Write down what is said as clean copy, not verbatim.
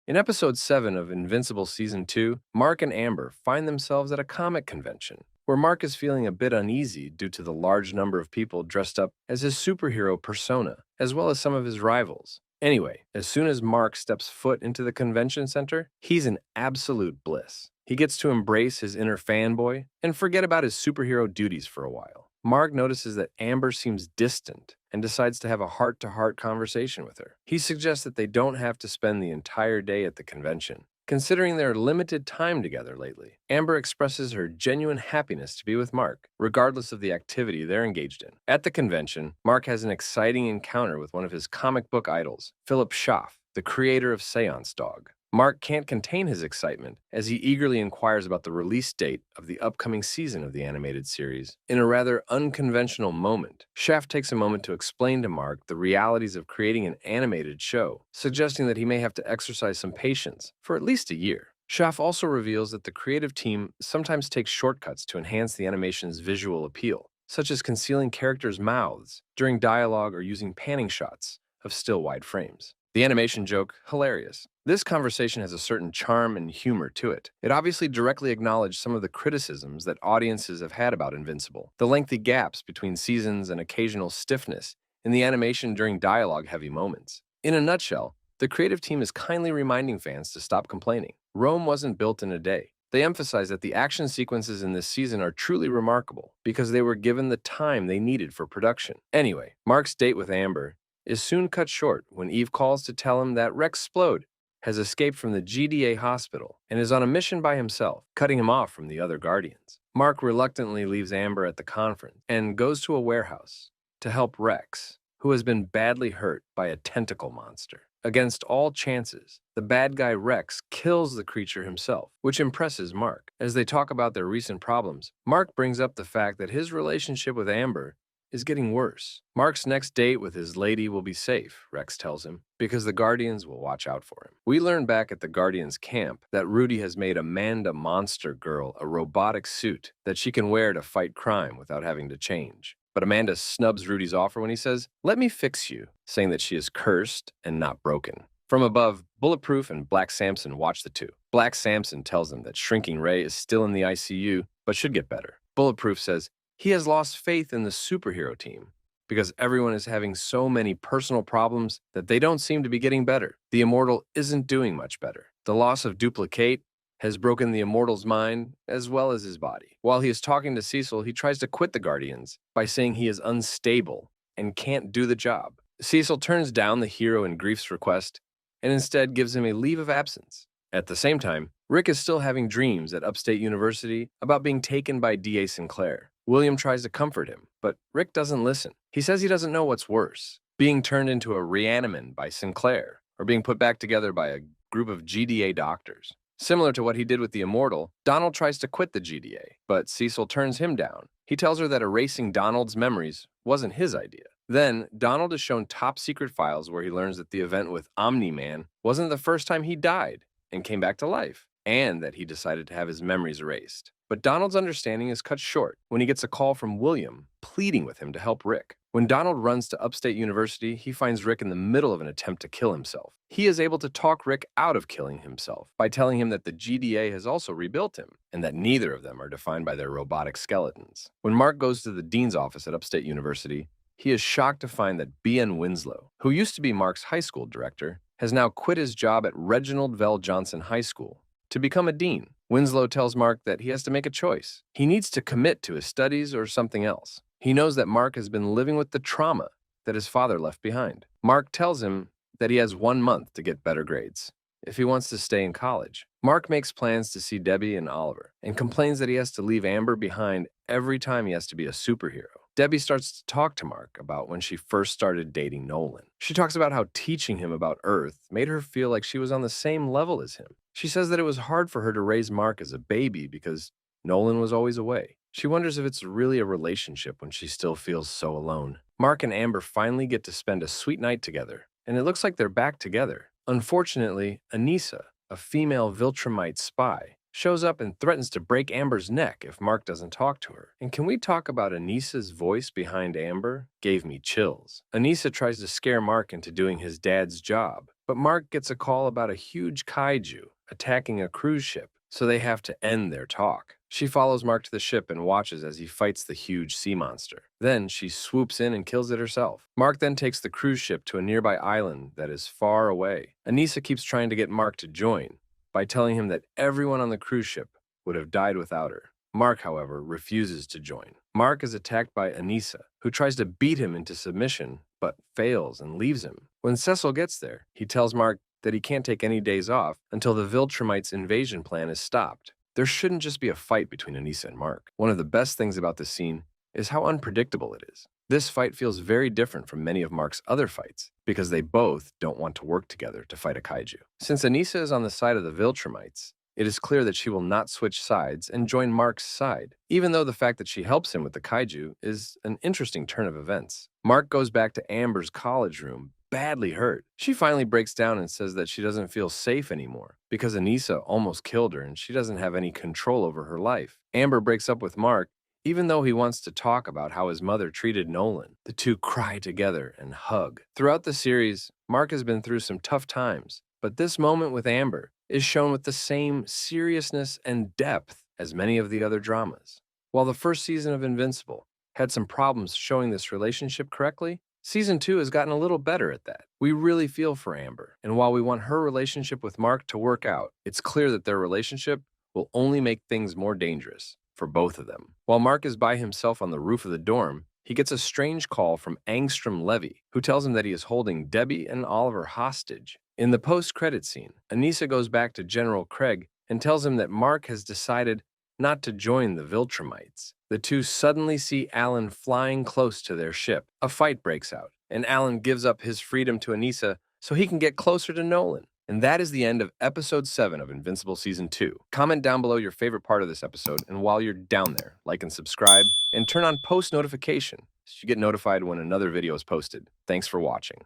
In episode 7 of Invincible Season 2, Mark and Amber find themselves at a comic convention, where Mark is feeling a bit uneasy due to the large number of people dressed up as his superhero persona, as well as some of his rivals. Anyway, as soon as Mark steps foot into the convention center, he's in absolute bliss. He gets to embrace his inner fanboy and forget about his superhero duties for a while. Mark notices that Amber seems distant and decides to have a heart-to-heart conversation with her. He suggests that they don't have to spend the entire day at the convention, considering their limited time together lately. Amber expresses her genuine happiness to be with Mark, regardless of the activity they're engaged in. At the convention, Mark has an exciting encounter with one of his comic book idols, Philip Schaff, the creator of Seance Dog. Mark can't contain his excitement as he eagerly inquires about the release date of the upcoming season of the animated series. In a rather unconventional moment, Schaff takes a moment to explain to Mark the realities of creating an animated show, suggesting that he may have to exercise some patience for at least a year. Schaff also reveals that the creative team sometimes takes shortcuts to enhance the animation's visual appeal, such as concealing characters' mouths during dialogue or using panning shots of still wide frames. The animation joke, hilarious. This conversation has a certain charm and humor to it. It obviously directly acknowledged some of the criticisms that audiences have had about Invincible, the lengthy gaps between seasons and occasional stiffness in the animation during dialogue-heavy moments. In a nutshell, the creative team is kindly reminding fans to stop complaining. Rome wasn't built in a day. They emphasize that the action sequences in this season are truly remarkable because they were given the time they needed for production. Anyway, Mark's date with Amber is soon cut short when Eve calls to tell him that Rex Splode has escaped from the GDA hospital and is on a mission by himself, cutting him off from the other Guardians. Mark reluctantly leaves Amber at the conference and goes to a warehouse to help Rex, who has been badly hurt by a tentacle monster. Against all chances, the bad guy Rex kills the creature himself, which impresses Mark. As they talk about their recent problems, Mark brings up the fact that his relationship with Amber is getting worse. Mark's next date with his lady will be safe, Rex tells him, because the Guardians will watch out for him. We learn back at the Guardians camp that Rudy has made Amanda Monster Girl a robotic suit that she can wear to fight crime without having to change. But Amanda snubs Rudy's offer when he says, "Let me fix you," saying that she is cursed and not broken. From above, Bulletproof and Black Samson watch the two. Black Samson tells them that Shrinking Ray is still in the ICU, but should get better. Bulletproof says he has lost faith in the superhero team because everyone is having so many personal problems that they don't seem to be getting better. The Immortal isn't doing much better. The loss of Duplicate has broken the Immortal's mind as well as his body. While he is talking to Cecil, he tries to quit the Guardians by saying he is unstable and can't do the job. Cecil turns down the hero in Grief's request and instead gives him a leave of absence. At the same time, Rick is still having dreams at Upstate University about being taken by D.A. Sinclair. William tries to comfort him, but Rick doesn't listen. He says he doesn't know what's worse, being turned into a reaniman by Sinclair or being put back together by a group of GDA doctors. Similar to what he did with the Immortal, Donald tries to quit the GDA, but Cecil turns him down. He tells her that erasing Donald's memories wasn't his idea. Then, Donald is shown top-secret files where he learns that the event with Omni-Man wasn't the first time he died and came back to life, and that he decided to have his memories erased. But Donald's understanding is cut short when he gets a call from William pleading with him to help Rick. When Donald runs to Upstate University, he finds Rick in the middle of an attempt to kill himself. He is able to talk Rick out of killing himself by telling him that the GDA has also rebuilt him and that neither of them are defined by their robotic skeletons. When Mark goes to the dean's office at Upstate University, he is shocked to find that B.N. Winslow, who used to be Mark's high school director, has now quit his job at Reginald Vell Johnson High School to become a dean. Winslow tells Mark that he has to make a choice. He needs to commit to his studies or something else. He knows that Mark has been living with the trauma that his father left behind. Mark tells him that he has 1 month to get better grades if he wants to stay in college. Mark makes plans to see Debbie and Oliver and complains that he has to leave Amber behind every time he has to be a superhero. Debbie starts to talk to Mark about when she first started dating Nolan. She talks about how teaching him about Earth made her feel like she was on the same level as him. She says that it was hard for her to raise Mark as a baby because Nolan was always away. She wonders if it's really a relationship when she still feels so alone. Mark and Amber finally get to spend a sweet night together, and it looks like they're back together. Unfortunately, Anissa, a female Viltrumite spy, shows up and threatens to break Amber's neck if Mark doesn't talk to her. And can we talk about Anissa's voice behind Amber? Gave me chills. Anissa tries to scare Mark into doing his dad's job But Mark gets a call about a huge kaiju attacking a cruise ship, so they have to end their talk. She follows Mark to the ship and watches as he fights the huge sea monster. Then she swoops in and kills it herself. Mark then takes the cruise ship to a nearby island that is far away. Anissa keeps trying to get Mark to join by telling him that everyone on the cruise ship would have died without her. Mark, however, refuses to join. Mark is attacked by Anissa, who tries to beat him into submission, but fails and leaves him. When Cecil gets there, he tells Mark that he can't take any days off until the Viltrumite's invasion plan is stopped. There shouldn't just be a fight between Anissa and Mark. One of the best things about this scene is how unpredictable it is. This fight feels very different from many of Mark's other fights because they both don't want to work together to fight a kaiju. Since Anissa is on the side of the Viltrumites, it is clear that she will not switch sides and join Mark's side, even though the fact that she helps him with the kaiju is an interesting turn of events. Mark goes back to Amber's college room, badly hurt. She finally breaks down and says that she doesn't feel safe anymore because Anissa almost killed her and she doesn't have any control over her life. Amber breaks up with Mark, even though he wants to talk about how his mother treated Nolan. The two cry together and hug. Throughout the series, Mark has been through some tough times, but this moment with Amber is shown with the same seriousness and depth as many of the other dramas. While the first season of Invincible had some problems showing this relationship correctly, Season 2 has gotten a little better at that. We really feel for Amber, and while we want her relationship with Mark to work out, it's clear that their relationship will only make things more dangerous for both of them. While Mark is by himself on the roof of the dorm, he gets a strange call from Angstrom Levy, who tells him that he is holding Debbie and Oliver hostage. In the post-credit scene, Anissa goes back to General Craig and tells him that Mark has decided not to join the Viltrumites. The two suddenly see Alan flying close to their ship. A fight breaks out, and Alan gives up his freedom to Anissa so he can get closer to Nolan. And that is the end of Episode 7 of Invincible Season 2. Comment down below your favorite part of this episode, and while you're down there, like and subscribe, and turn on post notification so you get notified when another video is posted. Thanks for watching.